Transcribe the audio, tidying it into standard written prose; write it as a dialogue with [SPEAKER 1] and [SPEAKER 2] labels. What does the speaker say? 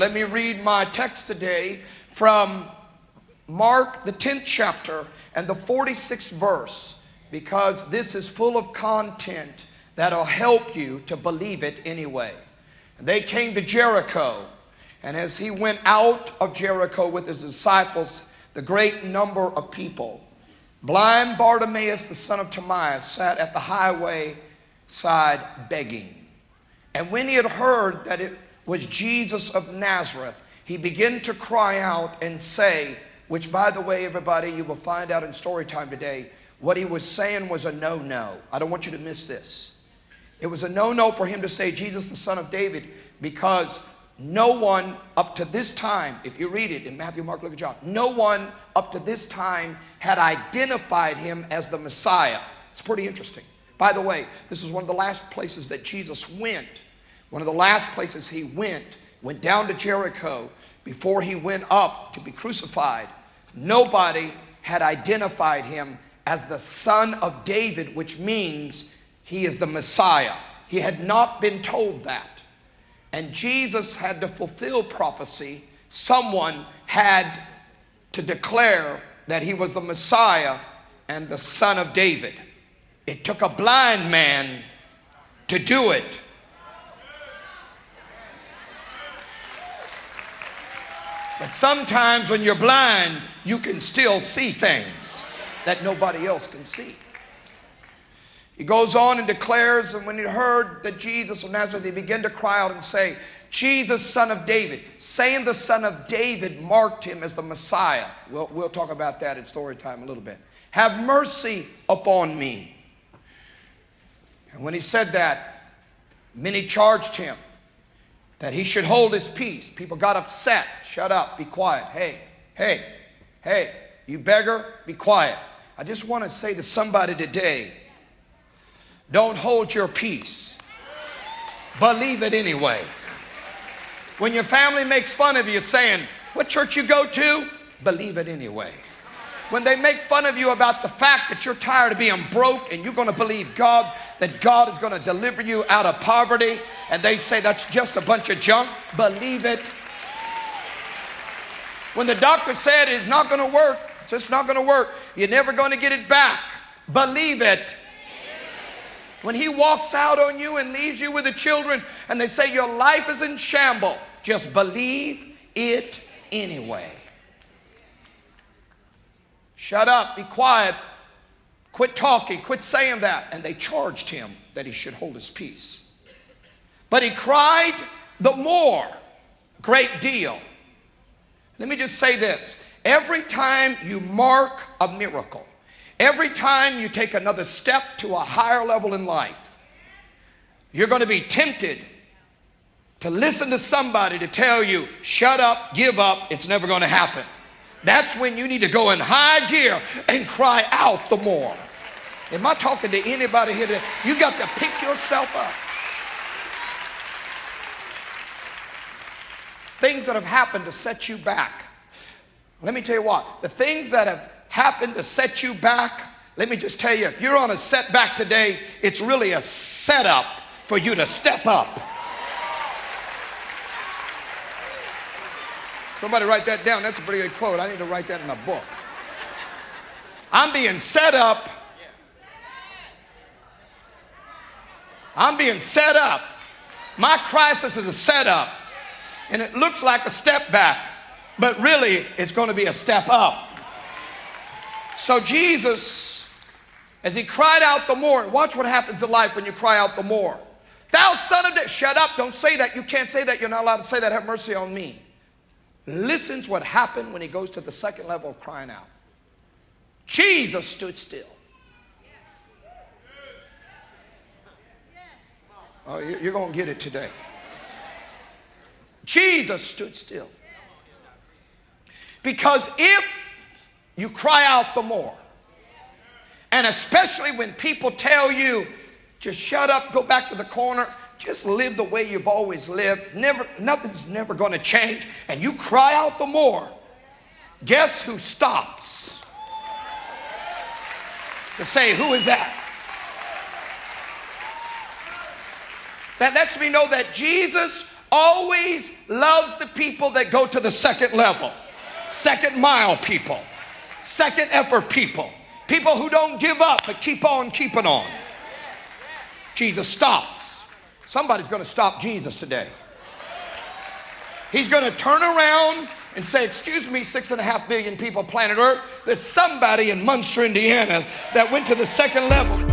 [SPEAKER 1] Let me read my text today from Mark, the 10th chapter and the 46th verse, because this is full of content that'll help you to believe it anyway. They came to Jericho, and as he went out of Jericho with his disciples, the great number of people, blind Bartimaeus, the son of Timaeus, sat at the highway side begging. And when he had heard that it was Jesus of Nazareth, he began to cry out and say, which, by the way, everybody, you will find out in story time today, what he was saying was a no-no. I don't want you to miss this. It was a no-no for him to say Jesus, the son of David, because no one up to this time, if you read it in Matthew, Mark, Luke, and John, no one up to this time had identified him as the Messiah. It's pretty interesting. By the way, this is one of the last places that Jesus went. One of the last places he went down to Jericho before he went up to be crucified. Nobody had identified him as the son of David, which means he is the Messiah. He had not been told that. And Jesus had to fulfill prophecy. Someone had to declare that he was the Messiah and the son of David. It took a blind man to do it. But sometimes when you're blind, you can still see things that nobody else can see. He goes on and declares, and when he heard that Jesus of Nazareth, he began to cry out and say, Jesus, son of David. Saying the son of David marked him as the Messiah. We'll talk about that in story time a little bit. Have mercy upon me. And when he said that, many charged him that he should hold his peace. People got upset. Shut up, be quiet. Hey, you beggar, be quiet. I just want to say to somebody today, don't hold your peace. Believe it anyway. When your family makes fun of you saying, what church you go to? Believe it anyway. When they make fun of you about the fact that you're tired of being broke and you're going to believe God, that God is going to deliver you out of poverty, and they say that's just a bunch of junk, believe it. When the doctor said it's not going to work, it's just not going to work, you're never going to get it back, believe it. When he walks out on you and leaves you with the children and they say your life is in shambles, just believe it anyway. Shut up, be quiet, quit talking, quit saying that. And they charged him that he should hold his peace. But he cried the more, great deal. Let me just say this. Every time you mark a miracle, every time you take another step to a higher level in life, you're going to be tempted to listen to somebody to tell you, shut up, give up, it's never going to happen. That's when you need to go in high gear and cry out the more. Am I talking to anybody here today? You got to pick yourself up. Things that have happened to set you back. Let me tell you what, the things that have happened to set you back, let me just tell you, if you're on a setback today, it's really a setup for you to step up. Somebody write that down. That's a pretty good quote. I need to write that in a book. I'm being set up. I'm being set up. My crisis is a setup. And it looks like a step back, but really it's going to be a step up. So Jesus, as he cried out the more, watch what happens in life when you cry out the more. Thou son of David, shut up, don't say that. You can't say that. You're not allowed to say that. Have mercy on me. Listen to what happened when he goes to the second level of crying out. Jesus stood still. Oh, you're going to get it today. Jesus stood still. Because if you cry out the more, and especially when people tell you, just shut up, go back to the corner, just live the way you've always lived, nothing's never going to change, and you cry out the more, guess who stops to say, who is that? That lets me know that Jesus always loves the people that go to the second level, second mile people, second effort people, people who don't give up but keep on keeping on. Jesus stops. Somebody's going to stop Jesus today. He's going to turn around and say, excuse me, 6.5 billion people planet Earth, there's somebody in Munster, Indiana that went to the second level.